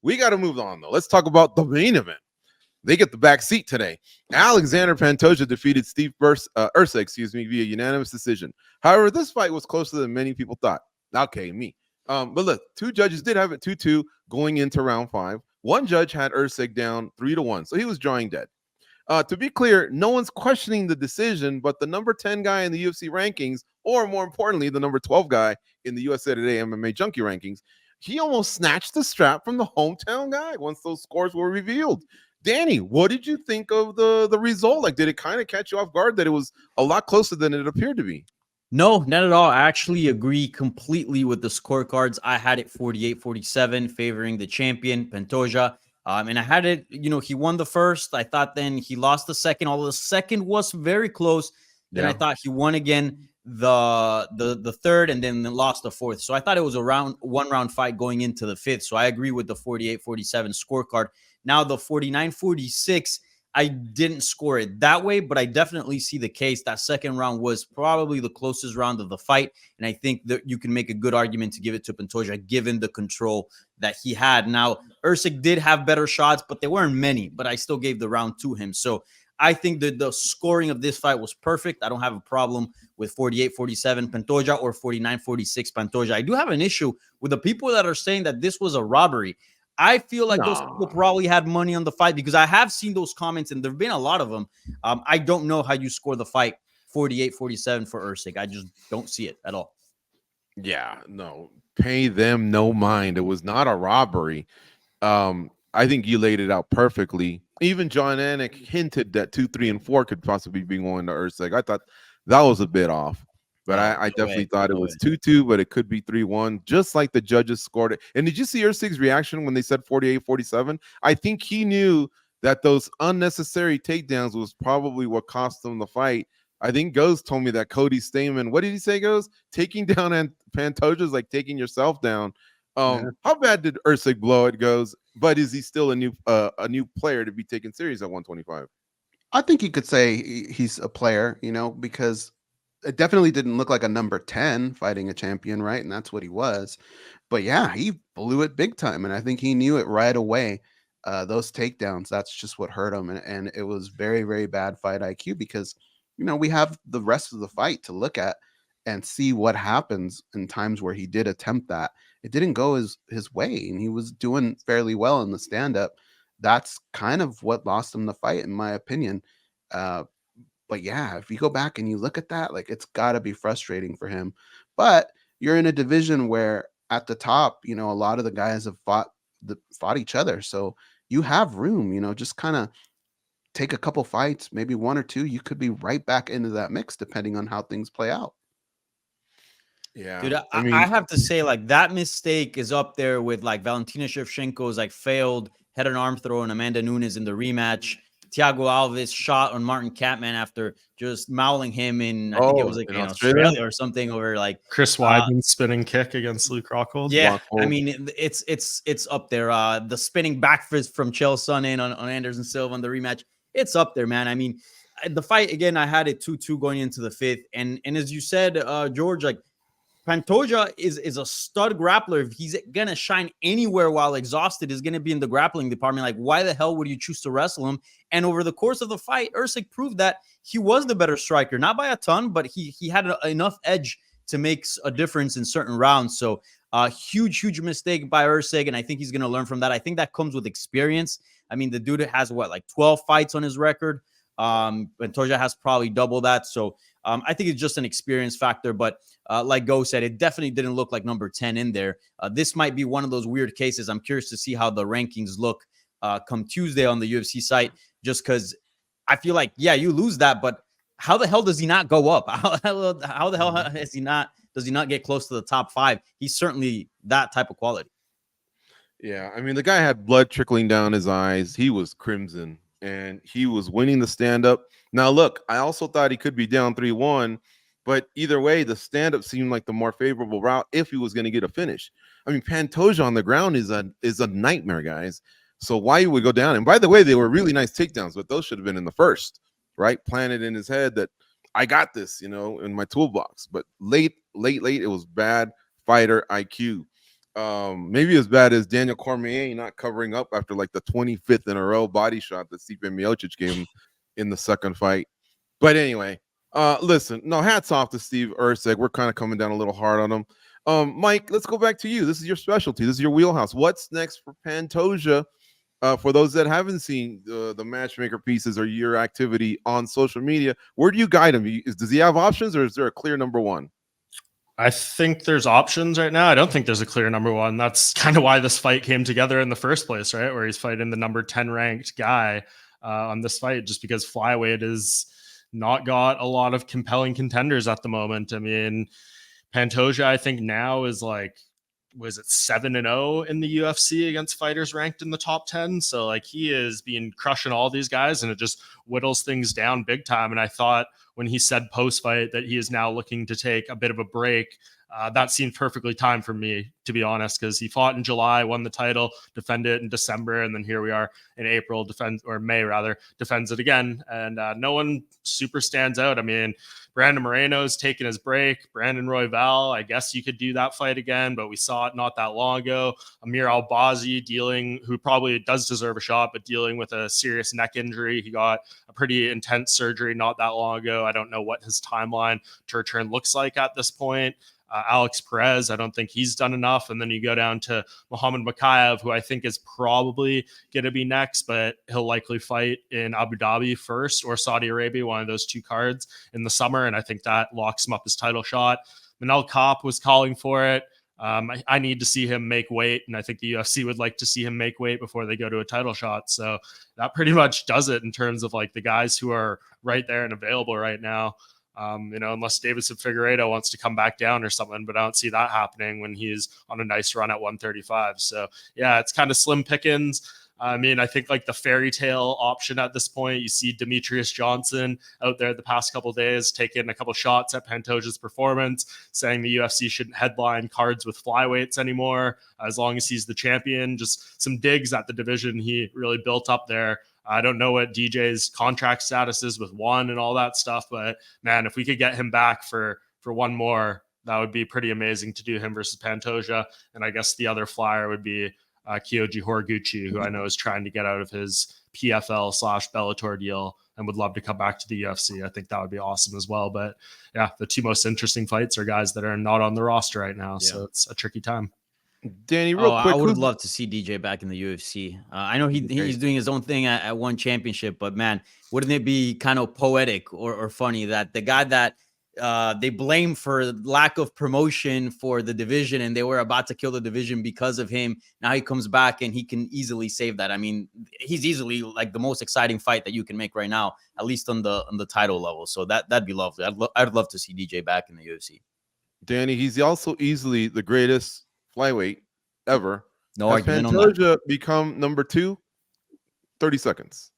We got to move on, though. Let's talk about the main event. They get the back seat today. Alexandre Pantoja defeated Steve Erceg, via unanimous decision. However, this fight was closer than many people thought. Okay, me. But look, two judges did have it 2-2 going into round 5. One judge had Erceg down 3-1, so he was drawing dead. To be clear, no one's questioning the decision, but the number 10 guy in the UFC rankings, or more importantly, the number 12 guy in the USA Today MMA Junkie rankings, he almost snatched the strap from the hometown guy once those scores were revealed. Danny, what did you think of the result? Like, did it kind of catch you off guard that it was a lot closer than it appeared to be? No, not at all. I actually agree completely with the scorecards. I had it 48-47 favoring the champion, Pantoja. And I had it, he won the first. I thought then he lost the second, although the second was very close. Then I thought he won again the third and then lost the fourth. So I thought it was a one round fight going into the fifth. So I agree with the 48-47 scorecard. Now the 49-46, I didn't score it that way, but I definitely see the case. That second round was probably the closest round of the fight. And I think that you can make a good argument to give it to Pantoja, given the control that he had. Now, Erceg did have better shots, but they weren't many, but I still gave the round to him. So I think that the scoring of this fight was perfect. I don't have a problem with 48-47 Pantoja or 49-46 Pantoja. I do have an issue with the people that are saying that this was a robbery. I feel like those people probably had money on the fight, because I have seen those comments and there have been a lot of them. I don't know how you score the fight 48-47 for Erceg. I just don't see it at all. Yeah, no, pay them no mind. It was not a robbery. I think you laid it out perfectly. Even John Anik hinted that 2, 3, and 4 could possibly be going to Erceg. I thought that was a bit off. But I definitely thought it was 2-2, but it could be 3-1, just like the judges scored it. And did you see Erceg's reaction when they said 48-47? I think he knew that those unnecessary takedowns was probably what cost them the fight. I think Goes told me that Cody Stamen, what did he say, Goes? Taking down Pantoja is like taking yourself down. How bad did Erceg blow it, Goes? But is he still a new player to be taken serious at 125? I think you could say he's a player, because it definitely didn't look like a number 10 fighting a champion, right? And that's what he was. But yeah, he blew it big time. And I think he knew it right away. Those takedowns, that's just what hurt him. And it was very, very bad fight IQ, because, we have the rest of the fight to look at and see what happens in times where he did attempt that. It didn't go his way, and he was doing fairly well in the stand-up. That's kind of what lost him the fight, in my opinion. But yeah, if you go back and you look at that, like, it's got to be frustrating for him. But you're in a division where at the top, a lot of the guys have fought each other. So you have room, just kind of take a couple fights, maybe 1 or 2. You could be right back into that mix depending on how things play out. Yeah, dude, I have to say, like, that mistake is up there with like Valentina Shevchenko's like failed head and arm throw on Amanda Nunes in the rematch. Thiago Alves shot on Martin Kampmann after just mauling him in, I think it was like in Australia or something, over like Chris Weidman's spinning kick against Luke Rockhold. Yeah, I mean, it's up there. The spinning back fist from Chael Sonnen on Anderson Silva on the rematch. It's up there, man. I mean, the fight, again, I had it 2-2 going into the fifth. And as you said, George, like, Pantoja is a stud grappler. If he's going to shine anywhere while exhausted, is going to be in the grappling department. Like, why the hell would you choose to wrestle him? And over the course of the fight, Erceg proved that he was the better striker. Not by a ton, but he had enough edge to make a difference in certain rounds. So huge mistake by Erceg, and I think he's going to learn from that. I think that comes with experience. I mean, the dude has, 12 fights on his record. Pantoja has probably double that. So I think it's just an experience factor. But like Go said, it definitely didn't look like number 10 in there. This might be one of those weird cases. I'm curious to see how the rankings look come Tuesday on the UFC site, just because I feel like, yeah, you lose that, but how the hell does he not go up? How the hell does he not get close to the top 5? He's certainly that type of quality. Yeah, I mean, the guy had blood trickling down his eyes. He was crimson, and he was winning the stand-up. Now, look, I also thought he could be down 3-1, but either way, the stand-up seemed like the more favorable route if he was going to get a finish. I mean, Pantoja on the ground is a nightmare, guys. So why you would go down? And by the way, they were really nice takedowns, but those should have been in the first, right? Planted in his head that I got this, in my toolbox. But late, it was bad fighter IQ. maybe as bad as Daniel Cormier not covering up after like the 25th in a row body shot that Stipe Miocic gave him in the second fight. But anyway, listen, no, hats off to Steve Erceg. We're kind of coming down a little hard on him. Mike, let's go back to you. This is your specialty. This is your wheelhouse. What's next for Pantoja? For those that haven't seen the matchmaker pieces or your activity on social media, where do you guide him? Does he have options, or is there a clear number one? I think there's options right now. I don't think there's a clear number one. That's kind of why this fight came together in the first place, right? Where he's fighting the number 10 ranked guy on this fight, just because flyweight is not got a lot of compelling contenders at the moment. I mean, Pantoja, I think now is like, was it 7-0 in the UFC against fighters ranked in the top 10? So like he is being crushing all these guys, and it just whittles things down big time. And I thought when he said post-fight that he is now looking to take a bit of a break, that seemed perfectly timed for me, to be honest, because he fought in July, won the title, defended it in December, and then here we are in April, May rather, defends it again. And no one super stands out. I mean, Brandon Moreno's taking his break. Brandon Royval, I guess you could do that fight again, but we saw it not that long ago. Amir Albazi who probably does deserve a shot, but dealing with a serious neck injury. He got a pretty intense surgery not that long ago. I don't know what his timeline to return looks like at this point. Alex Perez, I don't think he's done enough. And then you go down to Muhammad Makayev, who I think is probably going to be next, but he'll likely fight in Abu Dhabi first or Saudi Arabia, one of those two cards in the summer. And I think that locks him up his title shot. Manel Kape was calling for it. I need to see him make weight, and I think the UFC would like to see him make weight before they go to a title shot. So that pretty much does it in terms of like the guys who are right there and available right now. Unless Davidson Figueiredo wants to come back down or something, but I don't see that happening when he's on a nice run at 135. So yeah, it's kind of slim pickings. I mean, I think like the fairy tale option at this point, you see Demetrius Johnson out there the past couple of days taking a couple shots at Pantoja's performance, saying the UFC shouldn't headline cards with flyweights anymore as long as he's the champion. Just some digs at the division he really built up there. I don't know what DJ's contract status is with one and all that stuff, but man, if we could get him back for one more, that would be pretty amazing to do him versus Pantoja. And I guess the other flyer would be Kyoji Horiguchi, who I know is trying to get out of his PFL/Bellator deal and would love to come back to the UFC. I think that would be awesome as well. But yeah, the two most interesting fights are guys that are not on the roster right now. Yeah. So it's a tricky time. Danny, real quick. I would love to see DJ back in the UFC. I know he's doing his own thing at one championship, but man, wouldn't it be kind of poetic or funny that the guy that they blame for lack of promotion for the division and they were about to kill the division because of him, now he comes back and he can easily save that. I mean, he's easily like the most exciting fight that you can make right now, at least on the title level. So that'd be lovely. I'd love to see DJ back in the UFC. Danny, he's also easily the greatest flyweight ever. No Has argument Pantoja on that. become number 2? 30 seconds.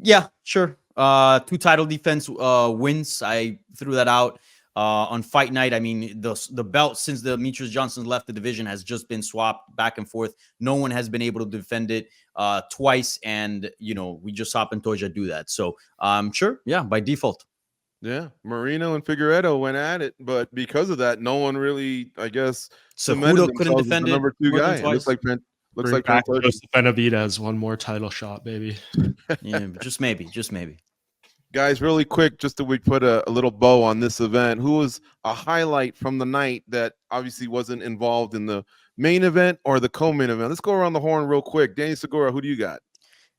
Yeah, sure. 2 title defense wins. I threw that out on fight night. I mean, the belt since Demetrius Johnson left the division has just been swapped back and forth. No one has been able to defend it twice, and we just saw Pantoja do that. So sure, yeah, by default. Yeah, Moreno and Figueiredo went at it, but because of that, no one really, I guess, Cejudo couldn't defend it. Number 2 guy. It looks like Joseph Benavidez one more title shot, baby. Yeah, just maybe. Guys, really quick, just that we put a little bow on this event. Who was a highlight from the night that obviously wasn't involved in the main event or the co-main event? Let's go around the horn real quick. Danny Segura, who do you got?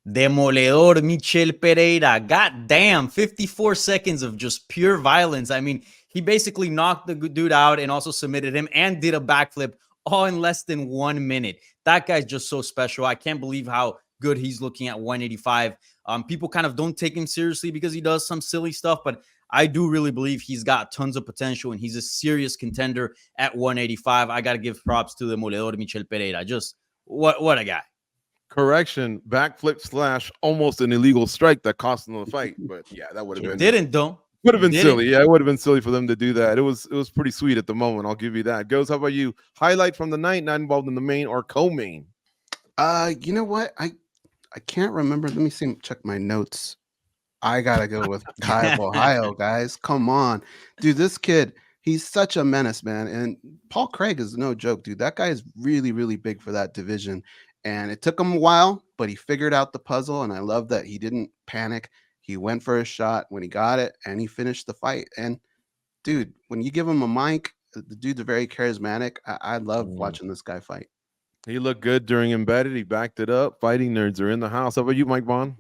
Demoledor Michel Pereira. God damn, 54 seconds of just pure violence. I mean, he basically knocked the dude out and also submitted him and did a backflip all in less than 1 minute. That guy's just so special. I can't believe how good he's looking at 185. People kind of don't take him seriously because he does some silly stuff, but I do really believe he's got tons of potential and he's a serious contender at 185. I got to give props to Demoledor Michel Pereira. Just what a guy. Correction, backflip / almost an illegal strike that cost them the fight. But yeah, that would have been didn't though. Would have been silly. Yeah, it would have been silly for them to do that. It was pretty sweet at the moment. I'll give you that. Goes, how about you? Highlight from the night, not involved in the main or co-main. You know what? I can't remember. Let me see. Check my notes. I gotta go with Kyle of Ohio, guys. Come on, dude. This kid He's such a menace, man. And Paul Craig is no joke, dude. That guy is really, really big for that division. And it took him a while, but he figured out the puzzle. And I love that he didn't panic. He went for a shot when he got it, and he finished the fight. And dude, when you give him a mic, the dude's very charismatic. I love watching this guy fight. He looked good during Embedded. He backed it up. Fighting nerds are in the house. How about you, Mike Vaughn?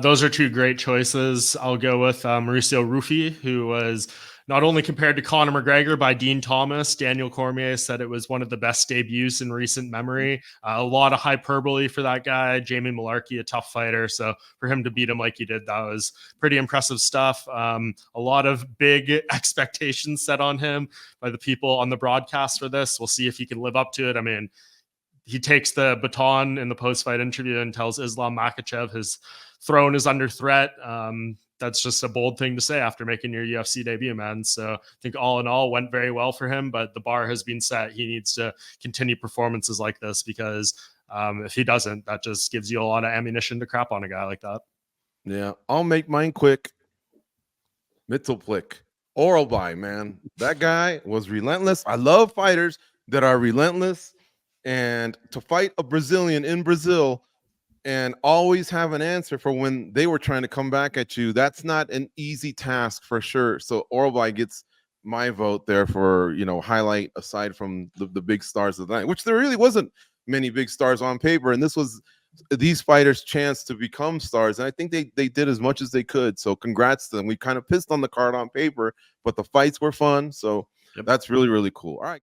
Those are two great choices. I'll go with Mauricio Rufy, who was not only compared to Conor McGregor by Dean Thomas. Daniel Cormier said it was one of the best debuts in recent memory. A lot of hyperbole for that guy. Jamie Malarkey, a tough fighter. So for him to beat him like he did, that was pretty impressive stuff. A lot of big expectations set on him by the people on the broadcast for this. We'll see if he can live up to it. I mean, he takes the baton in the post-fight interview and tells Islam Makhachev his throne is under threat. That's just a bold thing to say after making your UFC debut, man. So I think all in all went very well for him, but the bar has been set. He needs to continue performances like this because if he doesn't, that just gives you a lot of ammunition to crap on a guy like that. Yeah, I'll make mine quick. Mittelplick. Oral by, man. That guy was relentless. I love fighters that are relentless. And to fight a Brazilian in Brazil and always have an answer for when they were trying to come back at you, that's not an easy task for sure. So Orlby gets my vote there for, you know, highlight aside from the big stars of the night, which there really wasn't many big stars on paper. And this was these fighters' chance to become stars. And I think they did as much as they could. So congrats to them. We kind of pissed on the card on paper, but the fights were fun. So that's really, really cool. All right.